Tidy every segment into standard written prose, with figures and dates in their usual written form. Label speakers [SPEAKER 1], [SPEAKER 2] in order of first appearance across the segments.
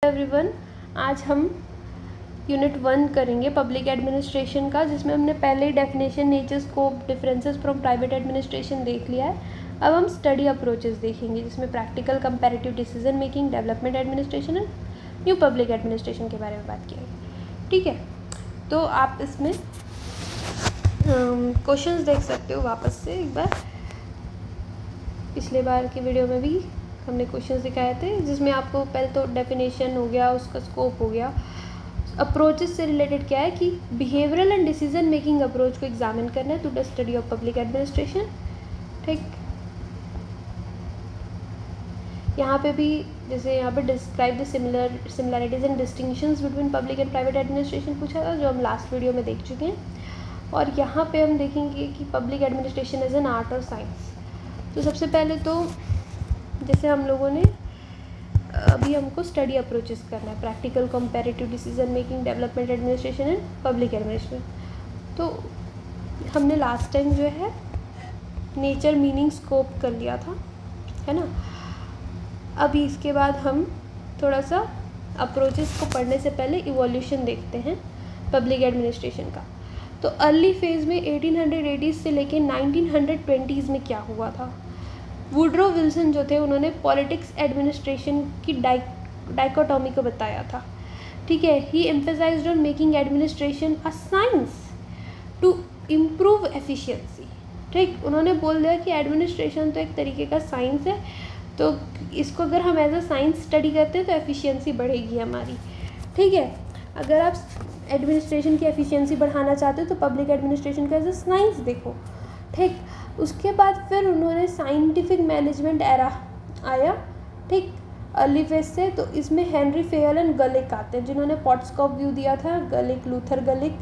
[SPEAKER 1] Everyone, आज हम unit 1 करेंगे पब्लिक एडमिनिस्ट्रेशन का, जिसमें हमने पहले ही definition, nature, scope, differences from private administration देख लिया है। अब हम स्टडी अप्रोचेस देखेंगे, जिसमें practical, comparative, decision making, development administration and new public administration के बारे में बात किया। ठीक है, तो आप इसमें क्वेश्चंस देख सकते हो वापस से एक बार। पिछले बार की वीडियो में भी हमने क्वेश्चंस दिखाए थे, जिसमें आपको पहले तो डेफिनेशन हो गया, उसका स्कोप हो गया। अप्रोचेस से रिलेटेड क्या है कि behavioural and decision making approach को एग्जामिन करना है to the study of public administration. ठीक, यहाँ पे भी जैसे यहाँ पे describe the similarities and distinctions between public and private administration पूछा था, जो हम लास्ट वीडियो में देख चुके हैं। और यहाँ पे हम देखेंगे कि public administration as an art और साइंस। तो सबसे पहले तो जैसे हम लोगों ने अभी हमको स्टडी अप्रोचेस करना है, practical, comparative, decision making, development administration and public administration. तो हमने लास्ट टाइम जो है नेचर, मीनिंग, स्कोप कर लिया था, है ना। अभी इसके बाद हम थोड़ा सा अप्रोचेस को पढ़ने से पहले इवोल्यूशन देखते हैं पब्लिक एडमिनिस्ट्रेशन का। तो अर्ली फेज़ में 1880s से लेके 1920s में क्या हुआ था। वुडरो विल्सन जो थे, उन्होंने पॉलिटिक्स एडमिनिस्ट्रेशन की डाइकोटॉमी को बताया था। ठीक है, he emphasised on making administration a science to improve efficiency. ठीक, उन्होंने बोल दिया कि एडमिनिस्ट्रेशन तो एक तरीके का साइंस है, तो इसको अगर हम एज अ साइंस स्टडी करते हैं तो एफिशिएंसी बढ़ेगी हमारी। ठीक है, अगर आप एडमिनिस्ट्रेशन की एफिशिएंसी बढ़ाना चाहते हो तो पब्लिक एडमिनिस्ट्रेशन का एज अ साइंस देखो। ठीक, उसके बाद फिर उन्होंने साइंटिफिक मैनेजमेंट एरा आया। ठीक, अर्ली फेज से। तो इसमें हेनरी फेयल एंड गलिक आते हैं, जिन्होंने पॉट्सकॉप व्यू दिया था, गलिक, लूथर गलिक।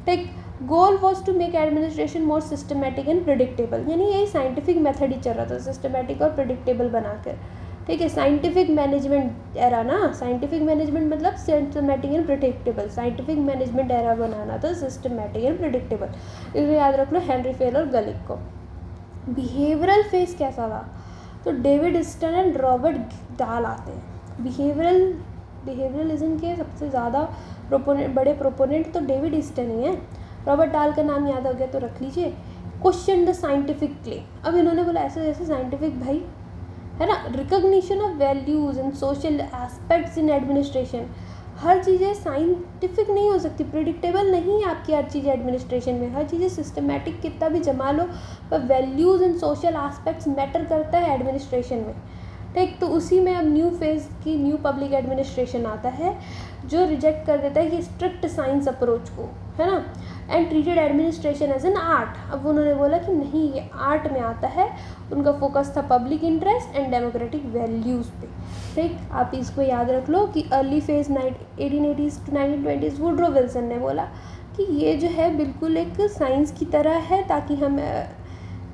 [SPEAKER 1] ठीक, goal was to make administration more systematic and predictable, यानी यही साइंटिफिक मेथड ही चल रहा था, सिस्टमेटिक और प्रिडिक्टेबल बनाकर। ठीक है, साइंटिफिक मैनेजमेंट एरा ना, साइंटिफिक मैनेजमेंट मतलब systematic and predictable, scientific management era बनाना था, सिस्टमेटिक एंड प्रिडिक्टेबल। इसे याद रख लो, हेनरी फेयल और गलिक को। बिहेवियरल फेस कैसा था, तो डेविड स्टन एंड रॉबर्ट डाल आते हैं। बिहेवियरलिज्म के सबसे ज़्यादा बड़े प्रोपोनेंट तो डेविड स्टन ही है। रॉबर्ट डाल का नाम याद हो गया तो रख लीजिए। क्वेश्चन द साइंटिफिक क्लेम, अब इन्होंने बोला ऐसे जैसे साइंटिफिक भाई है ना, recognition of values and social aspects in administration. हर चीज़ें साइंटिफिक नहीं हो सकती, प्रिडिक्टेबल नहीं है आपकी हर चीज़ एडमिनिस्ट्रेशन में। हर चीज़ें सिस्टमेटिक कितना भी जमा लो, पर values and social aspects matter करता है एडमिनिस्ट्रेशन में। ठीक, तो उसी में अब न्यू फेज़ की न्यू पब्लिक एडमिनिस्ट्रेशन आता है, जो रिजेक्ट कर देता है कि स्ट्रिक्ट साइंस अप्रोच को, है ना, and treated administration as an art. अब उन्होंने बोला कि नहीं, ये आर्ट में आता है। उनका फोकस था public interest and democratic values पे। ठीक, आप इसको याद रख लो कि early phase 1880s to 1920s Woodrow Wilson ने बोला कि ये जो है बिल्कुल एक साइंस की तरह है, ताकि हम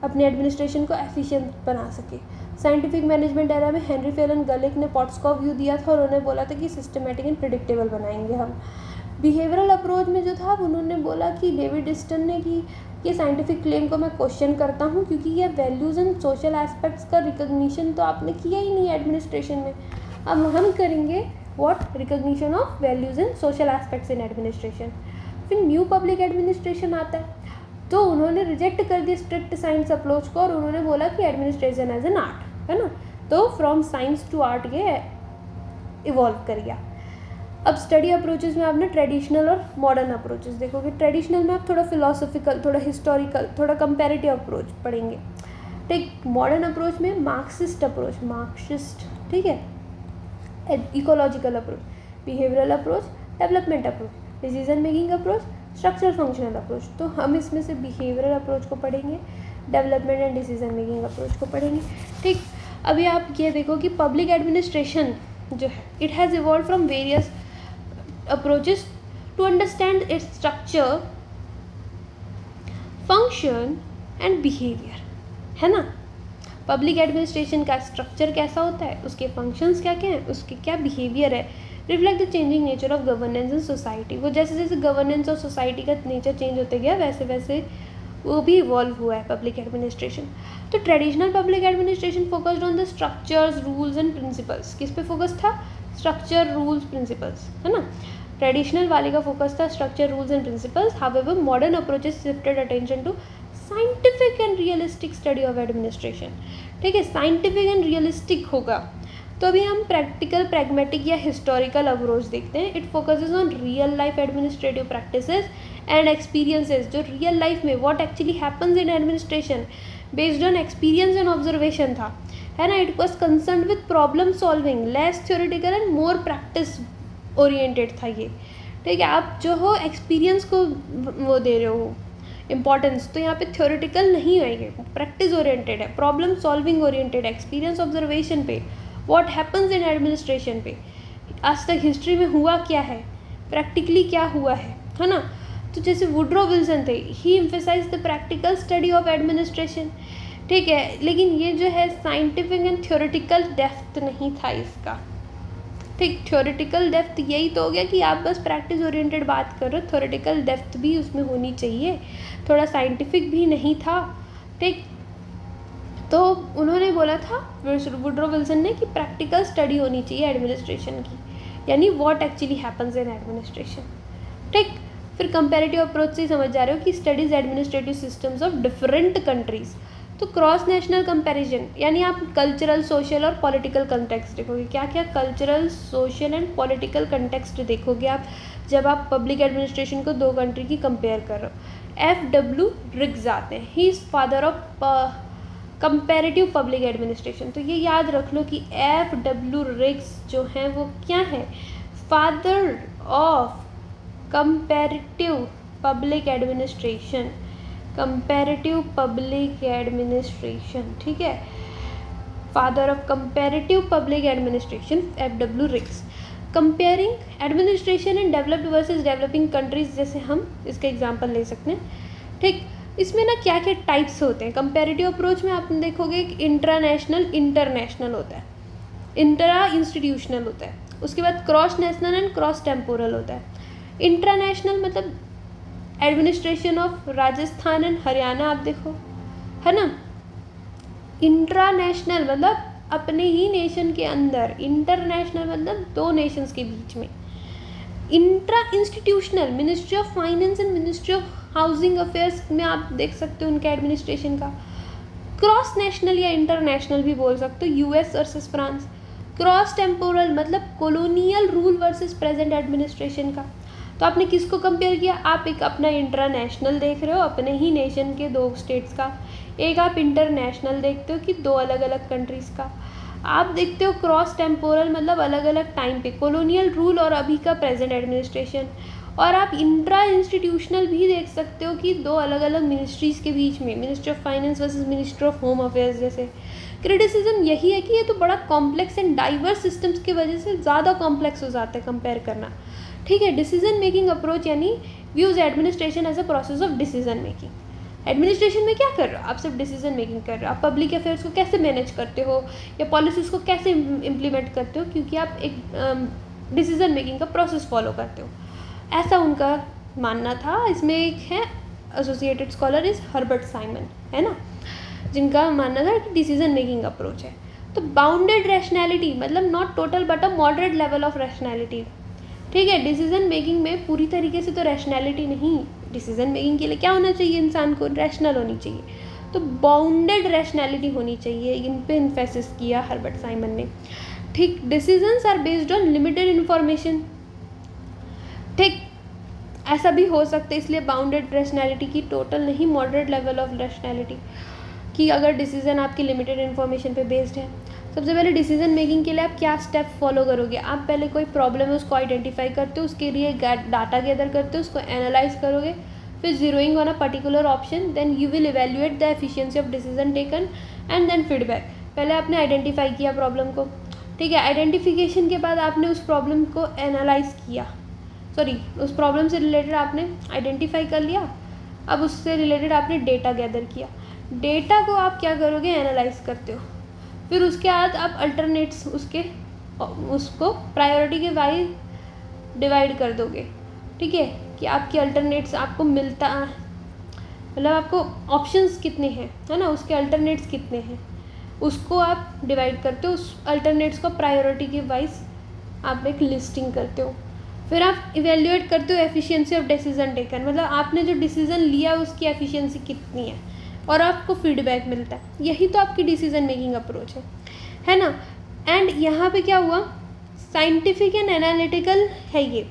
[SPEAKER 1] अपने एडमिनिस्ट्रेशन को एफिशिएंट बना सके। साइंटिफिक मैनेजमेंट एरा में हेनरी फेल एंड गलिक ने पॉट्सकॉप व्यू दिया था, और उन्होंने बोला था कि सिस्टमेटिक एंड प्रिडिक्टेबल बनाएंगे हम। बिहेवियरल अप्रोच में जो था, उन्होंने बोला कि डेविड स्टन ने कि ये साइंटिफिक क्लेम को मैं क्वेश्चन करता हूँ, क्योंकि ये वैल्यूज़ एंड सोशल एस्पेक्ट्स का रिकॉग्निशन तो आपने किया ही नहीं एडमिनिस्ट्रेशन में। अब हम करेंगे what, recognition of values and social aspects in administration. फिर न्यू पब्लिक एडमिनिस्ट्रेशन आता है, तो उन्होंने रिजेक्ट कर दिया स्ट्रिक्ट साइंस अप्रोच को, और उन्होंने बोला कि एडमिनिस्ट्रेशन एज एन आर्ट, है ना। तो फ्रॉम साइंस टू आर्ट ये इवॉल्व कर गया। अब स्टडी अप्रोचेस में आपने ट्रेडिशनल और मॉडर्न अप्रोचेस देखोगे। ट्रेडिशनल में आप थोड़ा फिलोसॉफिकल, थोड़ा हिस्टोरिकल, थोड़ा कंपैरेटिव अप्रोच पढ़ेंगे। ठीक, मॉडर्न अप्रोच में मार्क्सिस्ट अप्रोच, मार्क्सिस्ट, ठीक है, ecological approach, behavioural approach, development approach, decision making approach, structural functional approach. तो हम इसमें से बिहेवियरल अप्रोच को पढ़ेंगे, development and decision making approach को पढ़ेंगे। ठीक, अभी आप ये देखो कि पब्लिक एडमिनिस्ट्रेशन जो है, it has evolve from various approaches to understand its structure, function and behavior, है ना। पब्लिक एडमिनिस्ट्रेशन का स्ट्रक्चर कैसा होता है, उसके फंक्शंस क्या क्या हैं, उसके क्या बिहेवियर है, reflect the changing nature of governance in society. वो जैसे जैसे गवर्नेंस और सोसाइटी का नेचर चेंज होते गया, वैसे वैसे वो भी इवॉल्व हुआ है पब्लिक एडमिनिस्ट्रेशन। तो traditional public administration focused on the structures, rules and principles. किस पे फोकस था, स्ट्रक्चर, रूल्स, प्रिंसिपल्स, है ना। ट्रेडिशनल वाले का फोकस था structure, rules and principles. However modern approaches shifted attention to scientific and realistic study of administration. ठीक है, साइंटिफिक एंड रियलिस्टिक होगा तो अभी हम प्रैक्टिकल, प्रैग्मेटिक या हिस्टोरिकल अप्रोच देखते हैं। It focuses on real life administrative practices and experiences, जो रियल लाइफ में what actually happens in administration based on experience and observation था, है ना। It was concern with problem solving, less theoretical and more practice oriented था ये। ठीक है, आप जो हो एक्सपीरियंस को वो दे रहे हो इम्पॉर्टेंस, तो यहाँ पे थ्योरेटिकल नहीं आएंगे, प्रैक्टिस ओरिएंटेड है, problem solving oriented, experience observation पे, व्हाट हैपन्स इन एडमिनिस्ट्रेशन पे, आज तक हिस्ट्री में हुआ क्या है, प्रैक्टिकली क्या हुआ है ना। तो जैसे वुड्रो विल्सन थे, he emphasise the practical study of administration. ठीक है, लेकिन ये जो है साइंटिफिक एंड थ्योरेटिकल डेप्थ नहीं था इसका। ठीक, थ्योरेटिकल डेप्थ यही तो हो गया कि आप बस प्रैक्टिस ओरिएंटेड बात कर रहे हो, थ्योरेटिकल डेप्थ भी उसमें होनी चाहिए, थोड़ा साइंटिफिक भी नहीं था। ठीक, तो उन्होंने बोला था वुड्रो विल्सन ने कि प्रैक्टिकल स्टडी होनी चाहिए एडमिनिस्ट्रेशन की, यानी what actually happens in administration. ठीक, फिर कंपैरेटिव अप्रोच से समझ जा रहे हो कि studies administrative systems of different countries. तो क्रॉस नेशनल कंपैरिजन, यानी आप कल्चरल, सोशल और पॉलिटिकल कंटेक्स्ट देखोगे। क्या क्या cultural, social and political context देखोगे आप जब आप पब्लिक एडमिनिस्ट्रेशन को दो कंट्री की कंपेयर कर रहे हो। F.W. रिग्स आते हैं, he is father of comparative public administration. तो ये याद रख लो कि F.W. रिग्स जो हैं वो क्या है, father of comparative public administration, comparative public administration. ठीक है, father of comparative public administration F.W. Rigs. Comparing administration in developed versus developing countries, जैसे हम इसका एग्जांपल ले सकते हैं। ठीक, इसमें ना क्या क्या टाइप्स होते हैं कंपैरेटिव अप्रोच में, आप देखोगे कि इंट्रानेशनल, इंटरनेशनल होता है, इंट्रा इंस्टीट्यूशनल होता है, उसके बाद cross national and cross temporal होता है। इंट्रानेशनल मतलब administration of Rajasthan and Haryana, आप देखो, है ना। इंट्रानेशनल मतलब अपने ही नेशन के अंदर, इंटरनेशनल मतलब दो नेशंस के बीच में। Intra institutional, ministry of finance and ministry of housing affairs में आप देख सकते हो उनके एडमिनिस्ट्रेशन का। क्रॉस नेशनल या इंटरनेशनल भी बोल सकते हो, US versus France. Cross temporal मतलब colonial rule versus present administration का। तो आपने किसको कंपेयर किया, आप एक अपना इंटरनेशनल देख रहे हो अपने ही नेशन के दो स्टेट्स का, एक आप इंटरनेशनल देखते हो कि दो अलग अलग कंट्रीज़ का। आप देखते हो क्रॉस टेम्पोरल मतलब अलग अलग टाइम पे कॉलोनियल रूल और अभी का प्रेजेंट एडमिनिस्ट्रेशन। और आप इंट्रा इंस्टीट्यूशनल भी देख सकते हो कि दो अलग अलग मिनिस्ट्रीज़ के बीच में, ministry of finance versus ministry of home affairs जैसे। क्रिटिसिज्म यही है कि ये तो बड़ा कॉम्प्लेक्स एंड डाइवर्स सिस्टम्स की वजह से ज़्यादा कॉम्प्लेक्स हो जाता है कंपेयर करना। ठीक है, डिसीजन मेकिंग अप्रोच यानी views administration as a process of decision making. Administration में क्या कर रहे हो आप, सिर्फ डिसीजन मेकिंग कर रहे हो। आप पब्लिक अफेयर्स को कैसे मैनेज करते हो या पॉलिसीज़ को कैसे इम्प्लीमेंट करते हो, क्योंकि आप एक डिसीजन मेकिंग का प्रोसेस फॉलो करते हो, ऐसा उनका मानना था। इसमें एक है associated scholar is Herbert Simon, है ना, जिनका मानना था कि डिसीजन मेकिंग अप्रोच है। तो बाउंडेड रैशनैलिटी मतलब not total but a moderate level of rationality. ठीक है, डिसीजन मेकिंग में पूरी तरीके से तो रैशनैलिटी नहीं, डिसीजन मेकिंग के लिए क्या होना चाहिए, इंसान को रैशनल होनी चाहिए, तो बाउंडेड रैशनैलिटी होनी चाहिए, इन पे इन्फेसिस किया हर्बर्ट साइमन ने। ठीक, decisions are based on limited information. ठीक, ऐसा भी हो सकता है, इसलिए बाउंडेड रैशनैलिटी की टोटल नहीं, मॉडरेट लेवल ऑफ रैशनैलिटी कि अगर डिसीजन आपकी लिमिटेड इन्फॉर्मेशन पे बेस्ड है। सबसे पहले डिसीजन मेकिंग के लिए आप क्या स्टेप फॉलो करोगे, आप पहले कोई प्रॉब्लम है उसको आइडेंटिफाई करते हो, उसके लिए डाटा गैदर करते हो, उसको एनालाइज करोगे, फिर zeroing on a particular option, then you will evaluate the efficiency of decision taken and then feedback. पहले आपने आइडेंटिफाई किया प्रॉब्लम को, ठीक है, आइडेंटिफिकेशन के बाद आपने उस प्रॉब्लम को एनालाइज किया, उस प्रॉब्लम से रिलेटेड आपने आइडेंटिफाई कर लिया, अब उससे रिलेटेड आपने डेटा गैदर किया, डेटा को आप क्या करोगे, एनालाइज करते हो, फिर उसके बाद आप अल्टरनेट्स उसको प्रायोरिटी के वाइज डिवाइड कर दोगे। ठीक है, कि आपके अल्टरनेट्स आपको मिलता मतलब आपको ऑप्शंस कितने हैं, है ना, उसके अल्टरनेट्स कितने हैं, उसको आप डिवाइड करते हो, उस अल्टरनेट्स को प्रायोरिटी के वाइज आप एक लिस्टिंग करते हो, फिर आप इवेल्युएट करते हो एफिशिएंसी ऑफ डिसीजन टेकन, मतलब आपने जो डिसीजन लिया उसकी एफिशिएंसी कितनी है, और आपको फीडबैक मिलता है। यही तो आपकी डिसीजन मेकिंग अप्रोच है ना। एंड यहाँ पे क्या हुआ, साइंटिफिक एंड एनालिटिकल है ये,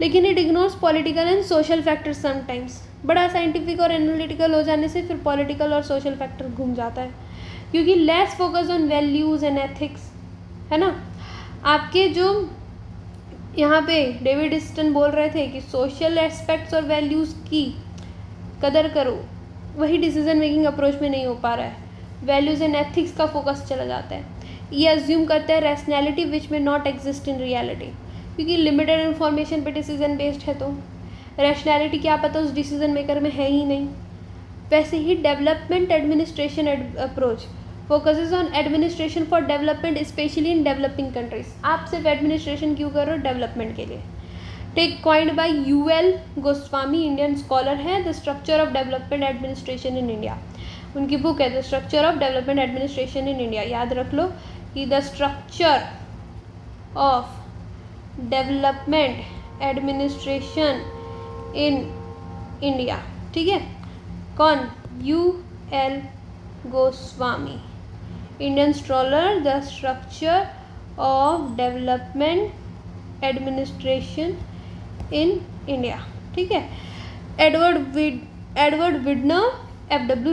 [SPEAKER 1] लेकिन it ignores political and social factors sometimes. बड़ा साइंटिफिक और एनालिटिकल हो जाने से फिर पॉलिटिकल और सोशल फैक्टर घूम जाता है, क्योंकि less focus on values and ethics, है ना। आपके जो यहाँ पे डेविड ईस्टन बोल रहे थे कि सोशल एस्पेक्ट्स और वैल्यूज़ की कदर करो, वही डिसीजन मेकिंग अप्रोच में नहीं हो पा रहा है। वैल्यूज़ एंड एथिक्स का फोकस चला जाता है। ये अज्यूम करते हैं रैशनैलिटी विच में नॉट एग्जिस्ट इन रियलिटी, क्योंकि लिमिटेड इन्फॉर्मेशन पे डिसीजन बेस्ड है, तो रैशनैलिटी क्या पता उस डिसीजन मेकर में है ही नहीं। वैसे ही development administration approach focuses on administration for development, specially in developing countries. आप सिर्फ एडमिनिस्ट्रेशन क्यों कर रहे हो, डेवलपमेंट के लिए। Take coined by UL Goswami, Indian scholar है, the structure of development administration in India. उनकी बुक है the structure of development administration in India. याद रख लो कि the structure of development administration in India, ठीक है। कौन, UL Goswami, Indian scholar, the structure of development administration in India, ठीक है। एडवर्ड विडनर, एफडब्ल्यू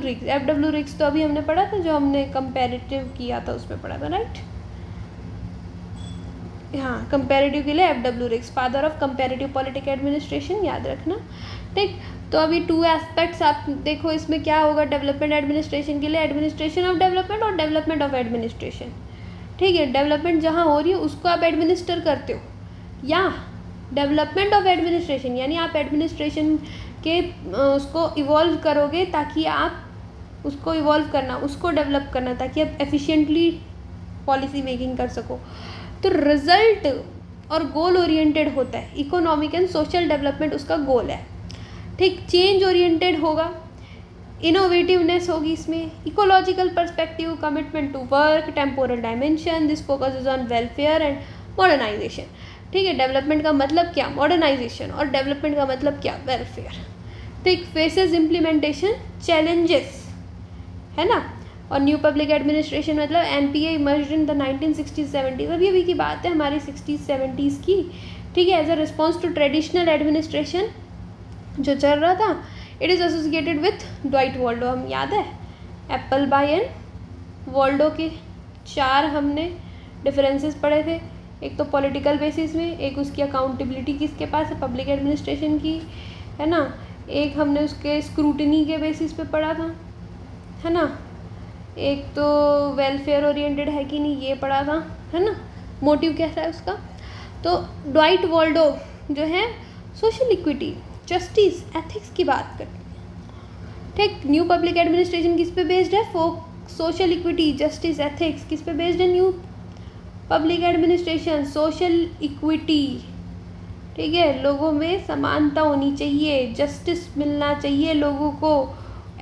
[SPEAKER 1] रिग्स तो अभी हमने पढ़ा था, जो हमने कंपैरेटिव किया था उसमें पढ़ा था, राइट। हाँ, कंपैरेटिव के लिए FW rigs, father of comparative political administration, याद रखना, ठीक। तो अभी 2 एस्पेक्ट्स आप देखो, इसमें क्या होगा डेवलपमेंट एडमिनिस्ट्रेशन के लिए, एडमिनिस्ट्रेशन ऑफ डेवलपमेंट और डेवलपमेंट ऑफ एडमिनिस्ट्रेशन, ठीक है। डेवलपमेंट जहाँ हो रही है उसको आप एडमिनिस्टर करते हो, या डेवलपमेंट ऑफ एडमिनिस्ट्रेशन यानी आप एडमिनिस्ट्रेशन के उसको इवॉल्व करोगे, ताकि आप उसको इवॉल्व करना, उसको डेवलप करना, ताकि आप एफिशिएंटली पॉलिसी मेकिंग कर सको। तो रिजल्ट और गोल ओरिएंटेड होता है, इकोनॉमिक एंड सोशल डेवलपमेंट उसका गोल है, ठीक। चेंज ओरिएंटेड होगा, इनोवेटिवनेस होगी इसमें, ecological perspective, commitment to work, temporal dimension, this focuses on welfare and modernisation, ठीक है। डेवलपमेंट का मतलब क्या, मॉडर्नाइजेशन, और डेवलपमेंट का मतलब क्या, वेलफेयर, ठीक। फेसेस इम्प्लीमेंटेशन चैलेंजेस, है ना। और न्यू पब्लिक एडमिनिस्ट्रेशन मतलब NPA emerged in the 1960s-70s, अभी की बात है हमारी 60s-70s की, ठीक है। As a response to traditional administration जो चल रहा था, it is associated with Dwight Waldo, हम याद है, एप्पल बाय एंड वॉल्डो के 4 हमने डिफरेंसेस पढ़े थे। एक तो पॉलिटिकल बेसिस में, एक उसकी अकाउंटेबिलिटी किसके पास है, पब्लिक एडमिनिस्ट्रेशन की, है ना। एक हमने उसके स्क्रूटनी के बेसिस पे पढ़ा था, है ना। एक तो वेलफेयर ओरिएंटेड है कि नहीं ये पढ़ा था, है ना, मोटिव कैसा है उसका। तो ड्वाइट वॉल्डो जो है सोशल इक्विटी, जस्टिस, एथिक्स की बात करते हैं, ठीक। न्यू पब्लिक एडमिनिस्ट्रेशन किस पे बेस्ड है, सोशल इक्विटी, जस्टिस, एथिक्स किस पे बेस्ड है, new public administration, social equity, ठीक है। लोगों में समानता होनी चाहिए, जस्टिस मिलना चाहिए लोगों को,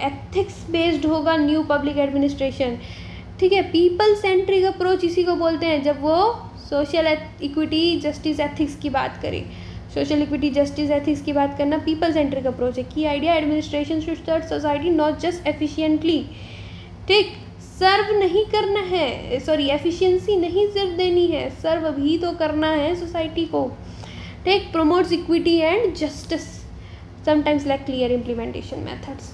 [SPEAKER 1] एथिक्स बेस्ड होगा न्यू पब्लिक एडमिनिस्ट्रेशन, ठीक है। पीपल सेंट्रिक अप्रोच इसी को बोलते हैं, जब वो सोशल इक्विटी, जस्टिस, एथिक्स की बात करें। सोशल इक्विटी, जस्टिस, एथिक्स की बात करना पीपल सेंट्रिक अप्रोच है। की idea, administration should serve society not just efficiently, ठीक। सर्व नहीं करना है, सॉरी एफिशिएंसी नहीं सिर्फ देनी है, सर्व भी तो करना है सोसाइटी को, ठीक। Promotes equity and justice, sometimes lack clear implementation methods.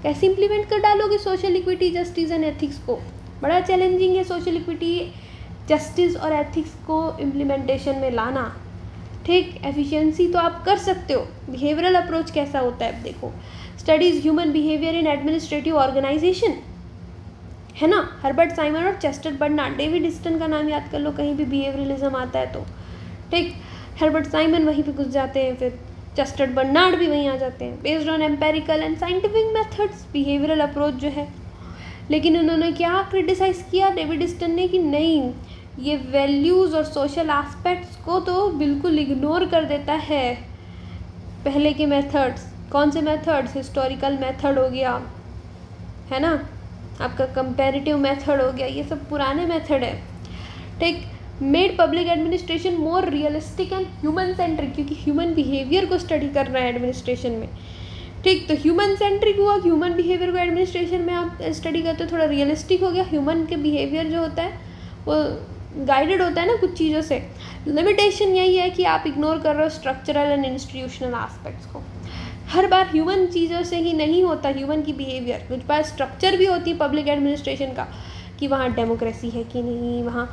[SPEAKER 1] कैसे इम्प्लीमेंट कर डालोगे social equity, justice and ethics को, बड़ा चैलेंजिंग है सोशल इक्विटी, जस्टिस और एथिक्स को इम्प्लीमेंटेशन में लाना, ठीक। एफिशिएंसी तो आप कर सकते हो, बिहेवियरल अप्रोच कैसा होता है, अब देखो, studies human behaviour in administrative organisation, है ना। हर्बर्ट साइमन और चेस्टर बर्नार्ड, डेविड ईस्टन का नाम याद कर लो कहीं भी बिहेवियरलिज्म आता है तो, ठीक। हर्बर्ट साइमन वहीं पे घुस जाते हैं, फिर चेस्टर बर्नार्ड भी वहीं आ जाते हैं। Based on empirical and scientific methods, behavioural approach जो है, लेकिन उन्होंने क्या क्रिटिसाइज़ किया डेविड ईस्टन ने, कि नहीं ये वैल्यूज़ और सोशल एस्पेक्ट्स को तो बिल्कुल इग्नोर कर देता है पहले के मेथड्स। कौन से मेथड्स, हिस्टोरिकल मेथड हो गया, है ना, आपका कंपैरेटिव मेथड हो गया, ये सब पुराने मेथड है, ठीक। Made public administration more realistic and human centric, क्योंकि ह्यूमन बिहेवियर को स्टडी कर रहा है एडमिनिस्ट्रेशन में। ठीक, तो ह्यूमन सेंट्रिक हुआ, ह्यूमन बिहेवियर को एडमिनिस्ट्रेशन में आप स्टडी करते हो, थोड़ा रियलिस्टिक हो गया। ह्यूमन के बिहेवियर जो होता है वो गाइडेड होता है ना कुछ चीज़ों से। लिमिटेशन यही है कि आप इग्नोर कर रहे हो स्ट्रक्चरल एंड इंस्टीट्यूशनल एस्पेक्ट्स को। हर बार ह्यूमन चीज़ों से ही नहीं होता ह्यूमन की बिहेवियर, कुछ बार स्ट्रक्चर भी होती है पब्लिक एडमिनिस्ट्रेशन का, कि वहाँ डेमोक्रेसी है कि नहीं, वहाँ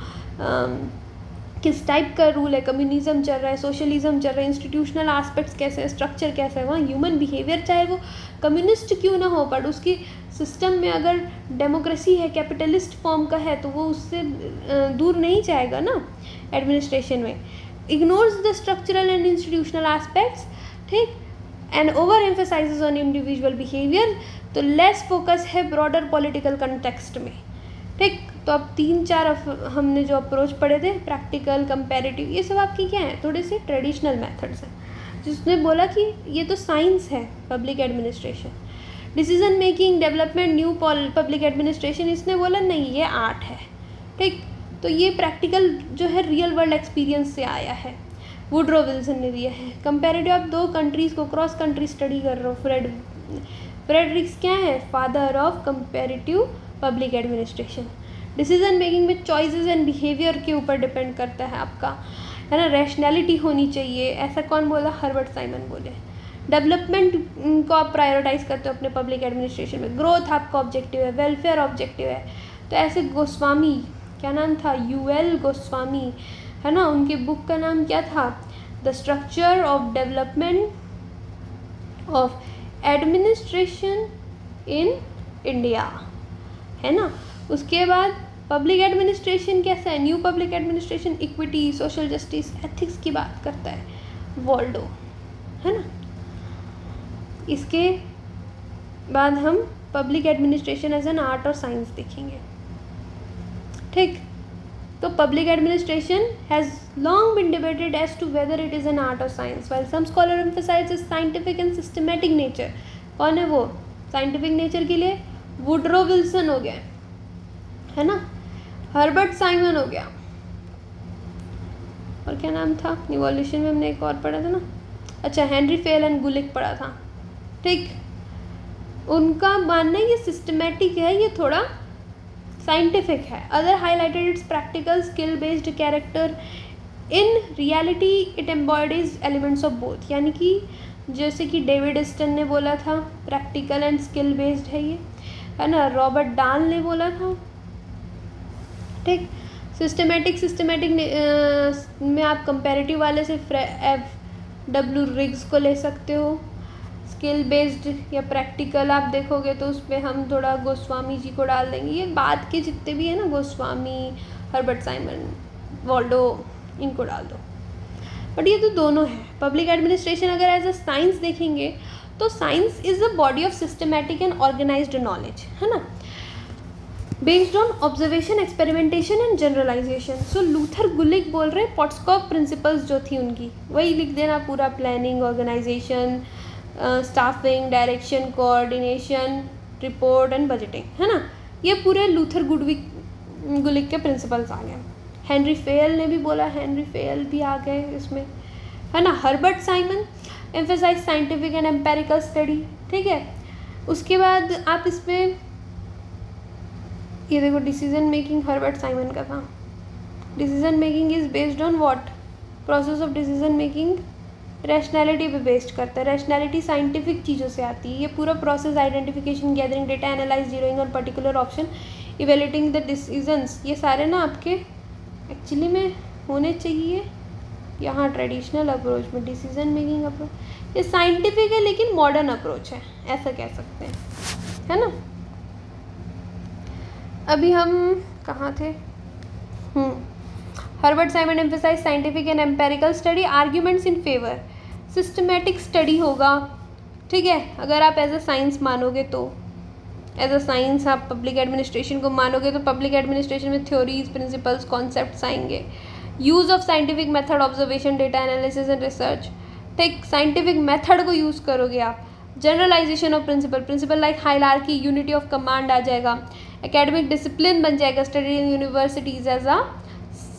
[SPEAKER 1] किस टाइप का रूल है, कम्युनिज्म चल रहा है, सोशलिज्म चल रहा है, इंस्टीट्यूशनल एस्पेक्ट्स कैसे है, स्ट्रक्चर कैसा है, वहाँ ह्यूमन बिहेवियर चाहे वो कम्युनिस्ट क्यों ना हो, बट उसकी सिस्टम में अगर डेमोक्रेसी है, कैपिटलिस्ट फॉर्म का है, तो वो उससे दूर नहीं जाएगा ना एडमिनिस्ट्रेशन में। Ignores the structural and institutional aspects, ठीक, and over emphasises on individual behaviour, तो लेस फोकस है ब्रॉडर पॉलिटिकल कंटेक्स्ट में। ठीक, तो अब 3-4 हमने जो अप्रोच पढ़े थे, प्रैक्टिकल, कंपैरेटिव, ये सब आपकी क्या है, थोड़े से ट्रेडिशनल मेथड्स हैं। जिसने बोला कि ये तो साइंस है public administration, decision making, development, new public administration, इसने बोला नहीं ये आर्ट है। ठीक, तो ये प्रैक्टिकल जो है रियल वर्ल्ड एक्सपीरियंस से आया है, वुडरो विल्सन ने दिया है। कंपैरेटिव, आप 2 कंट्रीज़ को क्रॉस कंट्री स्टडी कर रहे हो। फ्रेडरिक्स क्या है, father of comparative public administration. Decision making में चॉइसेस एंड बिहेवियर के ऊपर डिपेंड करता है आपका, है ना, रैशनैलिटी होनी चाहिए, ऐसा कौन बोला, हर्बर्ट साइमन बोले। डेवलपमेंट को आप प्रायोरिटाइज करते हो अपने पब्लिक एडमिनिस्ट्रेशन में, ग्रोथ आपका ऑब्जेक्टिव है, वेलफेयर ऑब्जेक्टिव है। तो ऐसे गोस्वामी, क्या नाम था, यूएल गोस्वामी, है ना, उनके बुक का नाम क्या था, the structure of development of administration in India, है ना। उसके बाद पब्लिक एडमिनिस्ट्रेशन कैसा है, new public administration, equity, social justice, ethics की बात करता है वॉल्डो, है ना। इसके बाद हम public administration as an art और साइंस देखेंगे। ठीक, तो public administration has long been debated as to whether it is an art और science, while some scholar emphasise scientific and systematic nature. कौन है वो, साइंटिफिक नेचर के लिए वुडरो विल्सन हो गया, है ना, हर्बर्ट साइमन हो गया, और क्या नाम था, इवोल्यूशन में हमने एक और पढ़ा था ना, अच्छा, हेनरी फेल एंड गुलिक पढ़ा था। ठीक, उनका मानना ये सिस्टमेटिक है, ये थोड़ा साइंटिफिक है। Other highlighted it's practical skill based character, in reality it embodies elements of both, यानी कि जैसे कि डेविड स्टन ने बोला था प्रैक्टिकल एंड स्किल बेस्ड है ये, है ना, रॉबर्ट डाल ने बोला था। ठीक, सिस्टमेटिक में आप कंपैरेटिव वाले से F.W. रिग्स को ले सकते हो। स्किल बेस्ड या प्रैक्टिकल आप देखोगे तो उसमें हम थोड़ा गोस्वामी जी को डाल देंगे, ये बाद के जितने भी है ना, गोस्वामी, हर्बर्ट साइमन, वॉल्डो, इनको डाल दो। बट ये तो दोनों है। पब्लिक एडमिनिस्ट्रेशन अगर एज अ साइंस देखेंगे तो science is a body of systematic and organised knowledge, है ना, based on observation, experimentation and generalisation. So Luther Gulick बोल रहे हैं पॉट्सकॉक प्रिंसिपल्स जो थी उनकी, वही लिख देना पूरा, planning, organisation, staffing, direction, coordination, report and budgeting, है ना, ये पूरे लूथर गुलिक के प्रिंसिपल्स आ गए। हेनरी फेल ने भी बोला, हेनरी फेल भी आ गए इसमें, है ना। Herbert Simon emphasise scientific and empirical study, ठीक है। उसके बाद आप इसमें ये देखो, डिसीजन मेकिंग हर्बर्ट साइमन का था। Decision making is based on what, process of decision making rationality पे बेस्ड करता है। रैशनैलिटी साइंटिफिक चीज़ों से आती है। ये पूरा process identification, gathering data, analyse, zeroing on particular option, evaluating the decisions, ये सारे ना आपके एक्चुअली में होने चाहिए यहाँ ट्रेडिशनल अप्रोच में। डिसीजन मेकिंग अप्रोच ये साइंटिफिक है लेकिन मॉडर्न अप्रोच है, ऐसा कह सकते हैं, है ना। अभी हम कहाँ थे, Herbert Simon emphasise scientific and empirical study, arguments in favour, systematic study होगा, ठीक है। अगर आप एज अ साइंस मानोगे तो, एज अ साइंस आप पब्लिक एडमिनिस्ट्रेशन को मानोगे तो पब्लिक एडमिनिस्ट्रेशन में थ्योरीज, प्रिंसिपल्स, कॉन्सेप्ट्स आएंगे। Use of scientific method, observation, data analysis and research, ठीक, साइंटिफिक मेथड को यूज़ करोगे आप। Generalisation of principle like hierarchy, unity of command आ जाएगा। एकेडमिक डिसिप्लिन बन जाएगा, study in universities as a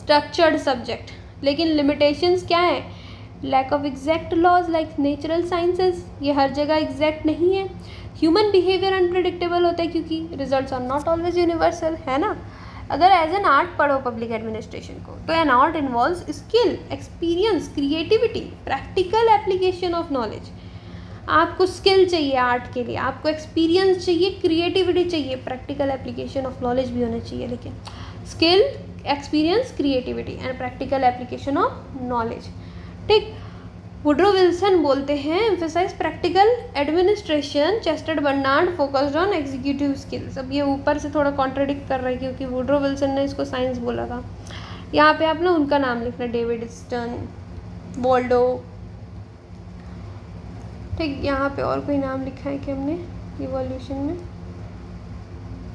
[SPEAKER 1] structured subject, लेकिन लिमिटेशंस क्या है, lack of exact laws like natural sciences, ये हर जगह एग्जैक्ट नहीं है। ह्यूमन बिहेवियर अनप्रिडिक्टेबल होता है क्योंकि results are not always universal, है ना। अगर एज एन आर्ट पढ़ो पब्लिक एडमिनिस्ट्रेशन को, तो an art involves skill, experience, creativity, practical application of knowledge. आपको स्किल चाहिए आर्ट के लिए, आपको एक्सपीरियंस चाहिए, क्रिएटिविटी चाहिए, प्रैक्टिकल एप्लीकेशन ऑफ नॉलेज भी होना चाहिए, लेकिन skill, experience, creativity and practical application of knowledge. ठीक, वुड्रो विल्सन बोलते हैं emphasise practical administration, Chester Barnard focused on executive skills. अब ये ऊपर से थोड़ा कॉन्ट्रडिक्ट कर रहा है क्योंकि वुड्रो विल्सन ने इसको साइंस बोला था। यहाँ पे आप ना उनका नाम लिखना, डेविड स्टर्न, वोल्डो। ठीक, यहाँ पे और कोई नाम लिखा है कि हमने इवोल्यूशन में,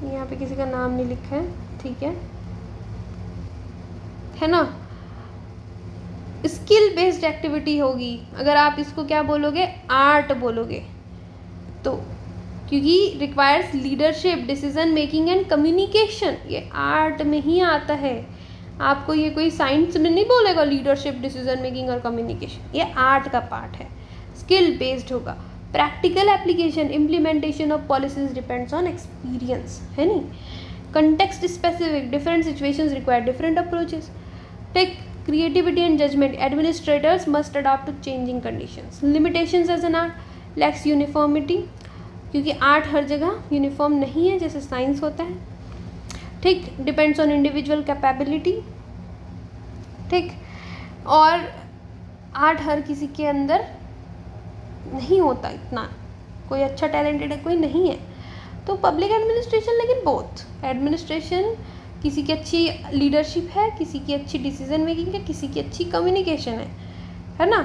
[SPEAKER 1] यहाँ पे किसी का नाम नहीं लिखा है, ठीक है ना। स्किल बेस्ड एक्टिविटी होगी, अगर आप इसको क्या बोलोगे, आर्ट बोलोगे, तो क्योंकि requires leadership, decision making and communication, ये आर्ट में ही आता है। आपको ये कोई साइंस में नहीं बोलेगा लीडरशिप, डिसीजन मेकिंग और कम्युनिकेशन, ये आर्ट का पार्ट है। स्किल बेस्ड होगा। Practical application, implementation of policies depends on experience, है नी। Context specific, different situations require different approaches. Take creativity and judgment, administrators must adapt to changing conditions. Limitations as an art, lacks uniformity, क्योंकि art हर जगह uniform नहीं है जैसे science होता है। ठीक, डिपेंड्स ऑन इंडिविजुअल कैपेबिलिटी। ठीक, और आर्ट हर किसी के अंदर नहीं होता इतना, कोई अच्छा टैलेंटेड है, कोई नहीं है। तो पब्लिक एडमिनिस्ट्रेशन, लेकिन बोथ एडमिनिस्ट्रेशन, किसी की अच्छी लीडरशिप है, किसी की अच्छी डिसीजन मेकिंग है, किसी की अच्छी कम्युनिकेशन है ना।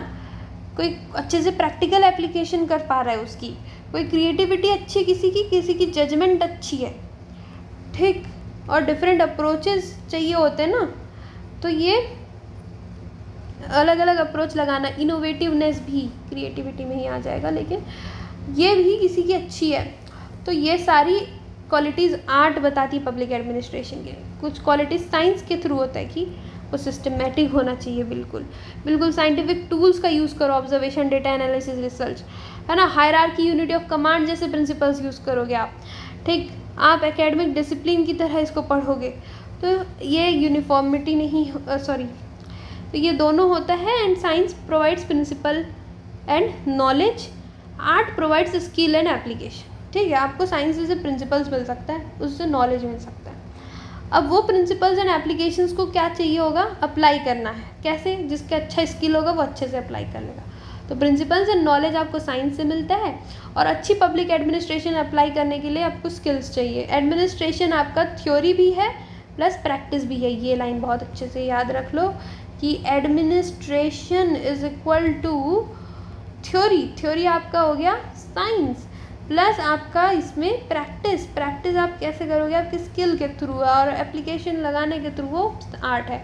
[SPEAKER 1] कोई अच्छे से प्रैक्टिकल एप्लीकेशन कर पा रहा है उसकी, कोई क्रिएटिविटी अच्छी किसी की जजमेंट अच्छी है। ठीक, और डिफरेंट अप्रोचेस चाहिए होते हैं ना, तो ये अलग अलग अप्रोच लगाना, इनोवेटिवनेस भी क्रिएटिविटी में ही आ जाएगा, लेकिन ये भी किसी की अच्छी है। तो ये सारी क्वालिटीज़ आर्ट बताती है पब्लिक एडमिनिस्ट्रेशन के। कुछ क्वालिटीज़ साइंस के थ्रू होता है कि वो सिस्टमेटिक होना चाहिए, बिल्कुल साइंटिफिक टूल्स का यूज़ करो, ऑब्जर्वेशन, डेटा एनालिसिस, रिसर्च, है ना। हायरार्की, यूनिटी ऑफ कमांड जैसे प्रिंसिपल्स यूज़ करोगे आप। ठीक, आप एकेडमिक डिसिप्लिन की तरह इसको पढ़ोगे, तो ये यूनिफॉर्मिटी नहीं, तो ये दोनों होता है। And science provides principle and knowledge, art provides skill and application. ठीक है, आपको साइंस से प्रिंसिपल्स मिल सकता है, उससे नॉलेज मिल सकता है। अब वो प्रिंसिपल्स एंड एप्लीकेशंस को क्या चाहिए होगा, अप्लाई करना है। कैसे, जिसका अच्छा स्किल होगा वो अच्छे से अप्लाई कर लेगा। तो प्रिंसिपल्स एंड नॉलेज आपको साइंस से मिलता है, और अच्छी पब्लिक एडमिनिस्ट्रेशन अप्लाई करने के लिए आपको स्किल्स चाहिए। एडमिनिस्ट्रेशन आपका थ्योरी भी है प्लस प्रैक्टिस भी है। ये लाइन बहुत अच्छे से याद रख लो कि administration is equal to theory आपका हो गया साइंस, प्लस आपका इसमें प्रैक्टिस आप कैसे करोगे, आपकी स्किल के थ्रू, और एप्लीकेशन लगाने के थ्रू, वो आर्ट है।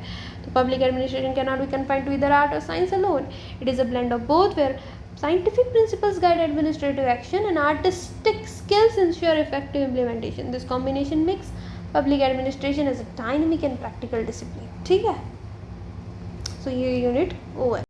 [SPEAKER 1] तो public administration can not be confined to इधर आर्ट और science alone, it is a blend of both, where scientific principles guide administrative action and artistic skills ensure effective implementation. This combination makes public administration as a dynamic and practical discipline. ठीक है, so ये unit over.